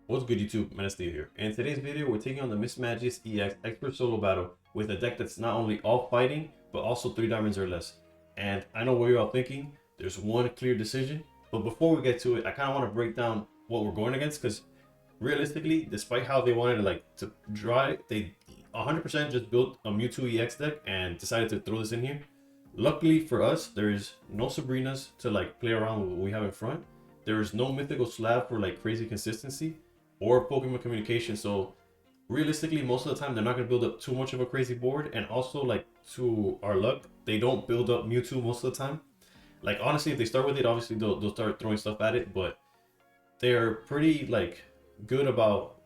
What's good YouTube, Menace here. In today's video, we're taking on the Mismagius EX Expert Solo Battle with a deck that's not only all fighting, but also 3 diamonds or less. And I know what you're all thinking, there's one clear decision, but before we get to it, I kind of want to break down what we're going against, because realistically, despite how they wanted to draw it, they 100% just built a Mewtwo EX deck and decided to throw this in here. Luckily for us, there's no Sabrinas to play around with what we have in front. There's no mythical slab for crazy consistency or Pokemon communication, so realistically most of the time they're not going to build up too much of a crazy board. And also, to our luck, they don't build up Mewtwo most of the time. Honestly, if they start with it, obviously they'll start throwing stuff at it, but they're pretty good about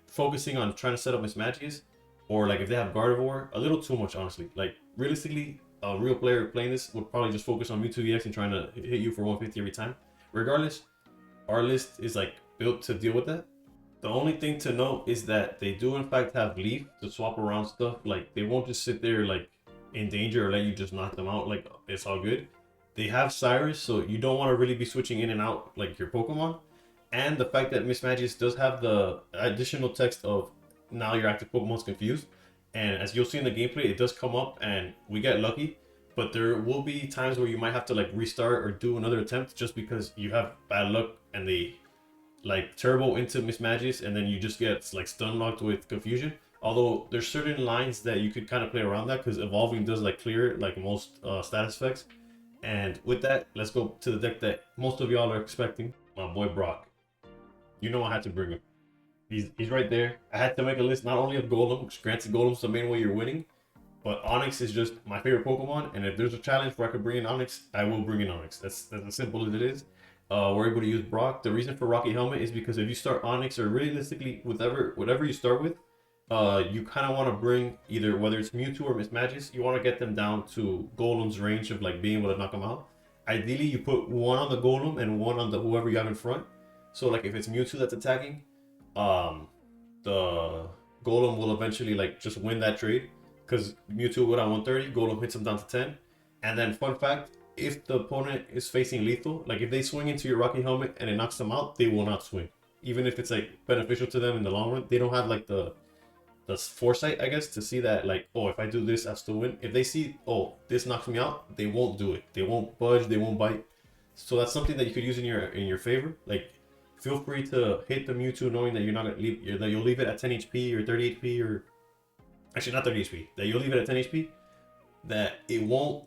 focusing on trying to set up Mismagius, or if they have Gardevoir, a little too much honestly. Realistically, a real player playing this would probably just focus on Mewtwo EX and trying to hit you for 150 every time. Regardless, our list is built to deal with that. The only thing to note is that they do in fact have Leaf to swap around stuff. They won't just sit there in danger or let you just knock them out. It's all good. They have Cyrus, so you don't want to really be switching in and out your Pokemon. And the fact that Mismagius does have the additional text of now your active Pokemon's confused. And as you'll see in the gameplay, it does come up and we get lucky. But there will be times where you might have to restart or do another attempt just because you have bad luck and they turbo into Mismagius and then you just get stun locked with confusion. Although there's certain lines that you could kind of play around that, because evolving does clear most status effects. And with that, let's go to the deck that most of y'all are expecting. My boy Brock. You know I had to bring him. He's right there. I had to make a list not only of Golem, which granted Golem's the main way you're winning, but Onix is just my favorite Pokemon. And if there's a challenge where I could bring in Onix, I will bring in Onix. That's as simple as it is. We're able to use Brock. The reason for Rocky Helmet is because if you start Onix, or realistically whatever you start with, you kind of want to bring either, whether it's Mewtwo or Mismagius, you want to get them down to Golem's range of being able to knock them out. Ideally, you put one on the Golem and one on the whoever you have in front. So if it's Mewtwo that's attacking, the Golem will eventually just win that trade, because Mewtwo will go down 130, Golem hits him down to 10. And then fun fact, if the opponent is facing lethal, if they swing into your Rocky Helmet and it knocks them out, they will not swing. Even if it's beneficial to them in the long run, they don't have the foresight, I guess, to see that oh, if I do this, I still win. If they see, oh, this knocks me out, they won't do it. They won't budge, they won't bite. So that's something that you could use in your favor. Feel free to hit the Mewtwo knowing that you're not gonna leave, that you'll leave it at 10 HP or 30 HP, or actually not 30 HP, that you'll leave it at 10 HP, that it won't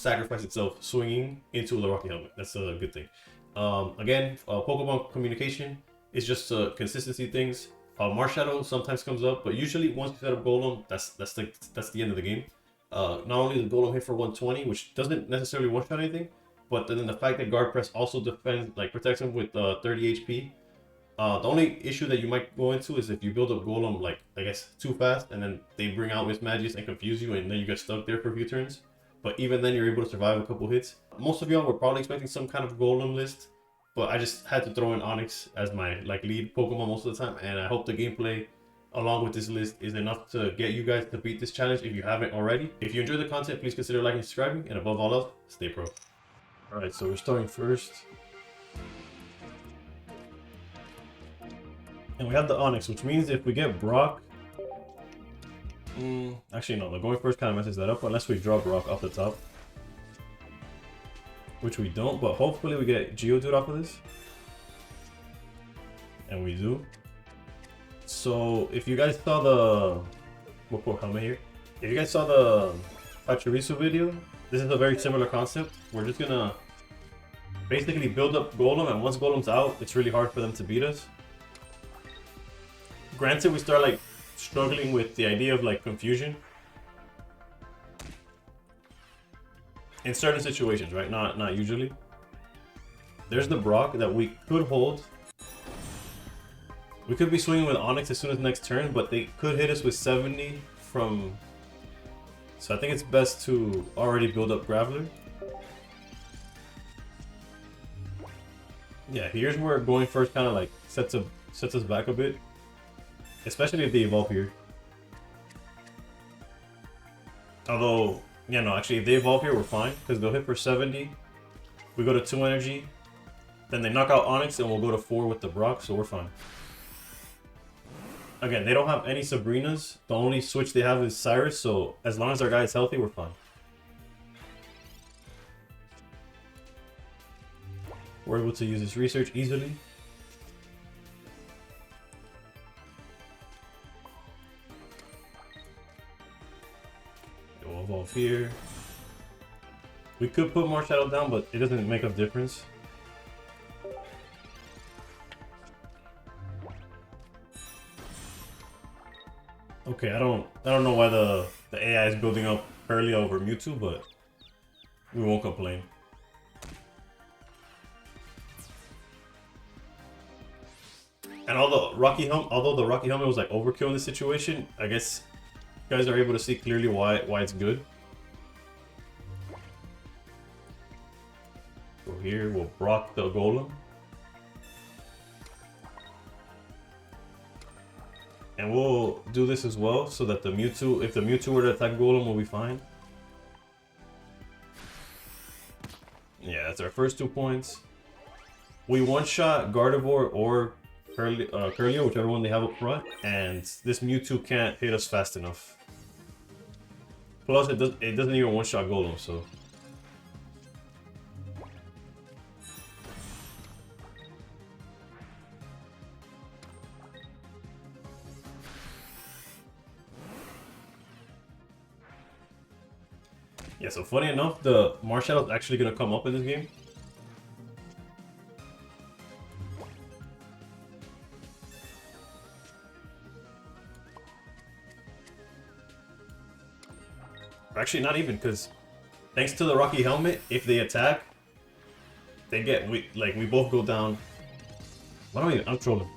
sacrifice itself swinging into the Rocky Helmet. That's a good thing. Again, Pokemon communication is just consistency things. Marshadow sometimes comes up, but usually once you set up Golem, that's the end of the game. Not only the Golem hit for 120, which doesn't necessarily one-shot anything, but then the fact that Guard Press also defends, protects him with 30 HP. The only issue that you might go into is if you build up Golem, I guess, too fast, and then they bring out Mismagius and confuse you, and then you get stuck there for a few turns. But even then, you're able to survive a couple hits. Most of y'all were probably expecting some kind of Golem list, but I just had to throw in Onix as my lead Pokemon most of the time. And I hope the gameplay along with this list is enough to get you guys to beat this challenge if you haven't already. If you enjoy the content, please consider liking and subscribing, and above all else, stay pro. Alright, so we're starting first. And we have the Onix, which means if we get Brock... actually, no, the going first kind of messes that up unless we draw Brock off the top. Which we don't, but hopefully we get Geodude off of this. And we do. So, if you guys saw the... We'll put helmet here. If you guys saw the Pachirisu video, this is a very similar concept. We're just gonna basically build up Golem, and once Golem's out, it's really hard for them to beat us. Granted, we start struggling with the idea of confusion in certain situations, right? Not usually. There's the Brock that we could hold. We could be swinging with Onix as soon as next turn, but they could hit us with 70 from... So I think it's best to already build up Graveler. Yeah, here's where going first kind of sets us back a bit. Especially if they evolve here. Although, yeah, no, actually, if they evolve here, we're fine, because they'll hit for 70. We go to 2 energy. Then they knock out Onix and we'll go to 4 with the Brock, so we're fine. Again, they don't have any Sabrinas. The only switch they have is Cyrus, so as long as our guy is healthy, we're fine. We're able to use this research easily. We'll evolve here. We could put more Shadow down, but it doesn't make a difference. Okay, I don't know why the AI is building up early over Mewtwo, but we won't complain. And although the Rocky Helmet was like overkill in this situation, I guess you guys are able to see clearly why it's good. So here we'll Brock the Golem. And we'll do this as well so that the Mewtwo, if the Mewtwo were to attack Golem, we'll be fine. Yeah, that's our first 2 points. We one-shot Gardevoir or Curlio, whichever one they have up front, and this Mewtwo can't hit us fast enough. Plus, it doesn't even one-shot Golem, so... Yeah, so funny enough, the Marshadow is actually going to come up in this game. Actually, not even, because thanks to the Rocky Helmet, if they attack, they get, we both go down. Why don't we, I'm trolling.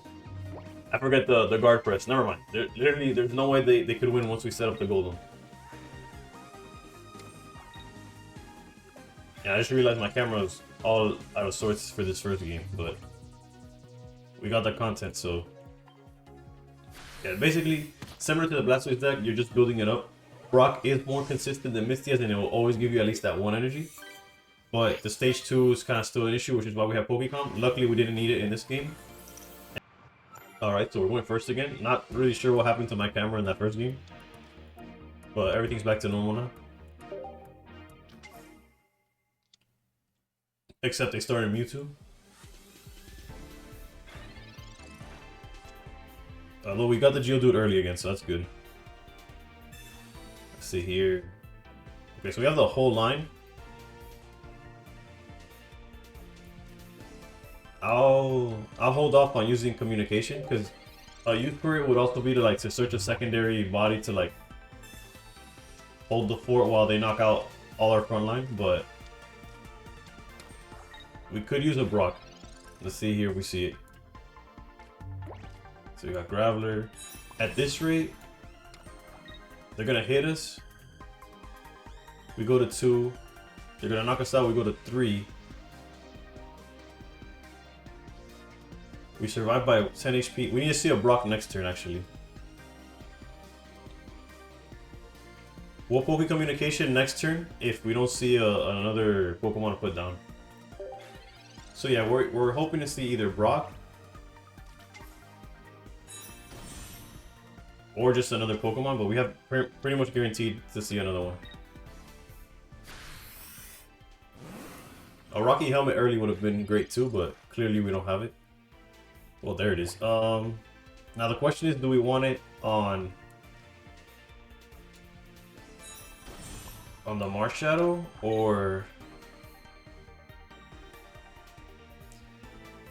I forget the guard press, never mind. Literally, there's no way they could win once we set up the Golem. Yeah, I just realized my camera was all out of sorts for this first game, but we got the content, so... Yeah, basically, similar to the Blastoise deck, you're just building it up. Brock is more consistent than Misty's, and it will always give you at least that 1 energy. But the stage 2 is kind of still an issue, which is why we have Pokecom. Luckily, we didn't need it in this game. Alright, so we're going first again. Not really sure what happened to my camera in that first game. But everything's back to normal now. Except they started Mewtwo. Although we got the Geodude early again, so that's good. Let's see here. Okay, so we have the whole line. I'll hold off on using communication because a use for it would also be to search a secondary body to like hold the fort while they knock out all our front line, but we could use a Brock. Let's see here if we see it. So we got Graveler. At this rate, they're gonna hit us. We go to 2. They're gonna knock us out. We go to 3. We survive by 10 HP. We need to see a Brock next turn, actually. We'll Poke Communication next turn if we don't see another Pokemon to put down. So yeah, we're hoping to see either Brock or just another Pokemon, but we have pretty much guaranteed to see another one. A Rocky Helmet early would have been great too, but clearly we don't have it. Well, there it is. Now the question is, do we want it on the Marshadow or...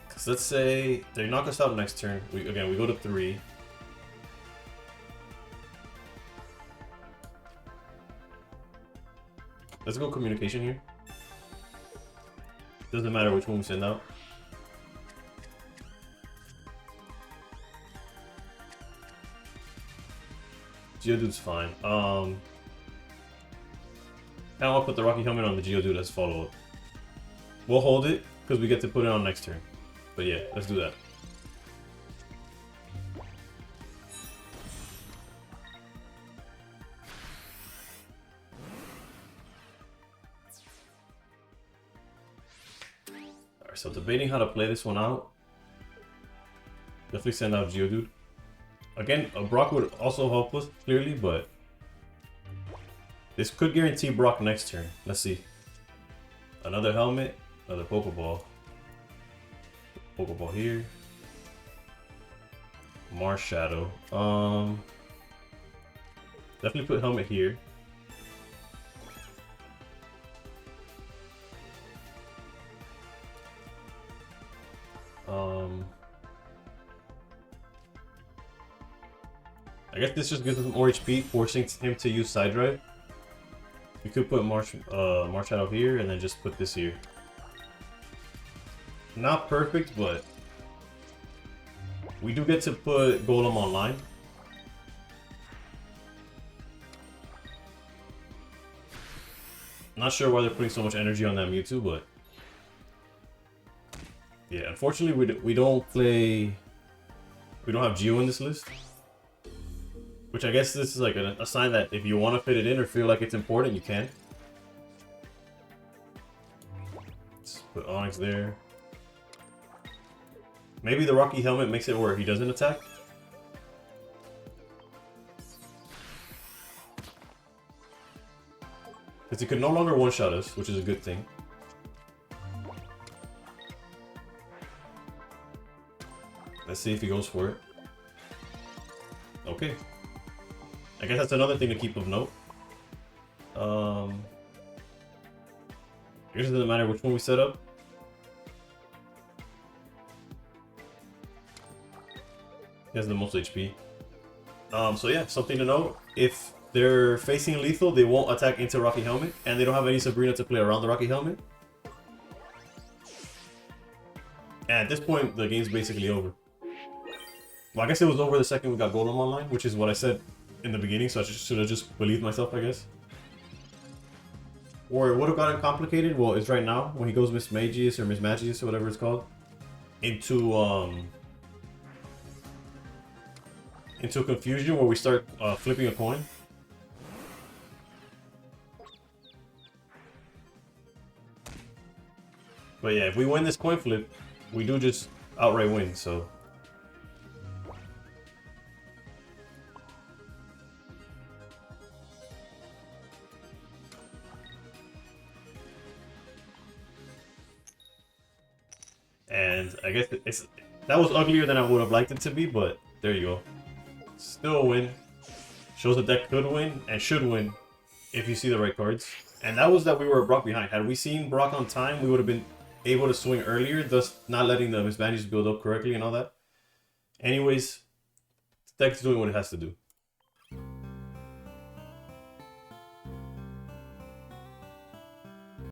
Because let's say they knock us out next turn. We go to 3. Let's go communication here. Doesn't matter which one we send out. Geodude's fine. I don't want to put the Rocky Helmet on the Geodude as follow-up. We'll hold it, because we get to put it on next turn. But yeah, let's do that. so debating how to play this one out. Definitely send out Geodude. Again, a Brock would also help us, clearly, but this could guarantee Brock next turn. Let's see. Another helmet, another Pokeball. Pokeball here. Marshadow. Definitely put helmet here. I guess this just gives him more HP, forcing him to use Side Drive. You could put Marshadow here and then just put this here. Not perfect, but we do get to put Golem online. Not sure why they're putting so much energy on that Mewtwo, but yeah, unfortunately we don't have Geo in this list. Which I guess this is like a sign that if you want to fit it in or feel like it's important, you can. Let's put Onix there. Maybe the Rocky Helmet makes it where he doesn't attack. Because he could no longer one-shot us, which is a good thing. Let's see if he goes for it. Okay. I guess that's another thing to keep of note. I guess it doesn't matter which one we set up. He has the most HP. So yeah, something to note. If they're facing lethal, they won't attack into Rocky Helmet, and they don't have any Sabrina to play around the Rocky Helmet. And at this point, the game's basically over. Well, I guess it was over the second we got Golem online, which is what I said in the beginning, so I should have just believed myself, I guess. Or it would have gotten complicated. Well, it's right now when he goes Mismagius or Mismagius or whatever it's called into confusion where we start flipping a coin. But yeah, if we win this coin flip, we do just outright win. So. And I guess that was uglier than I would have liked it to be, but there you go. Still a win. Shows the deck could win and should win if you see the right cards. And that was that we were a Brock behind. Had we seen Brock on time, we would have been able to swing earlier, thus not letting the Mismagius build up correctly and all that. Anyways, the deck's doing what it has to do.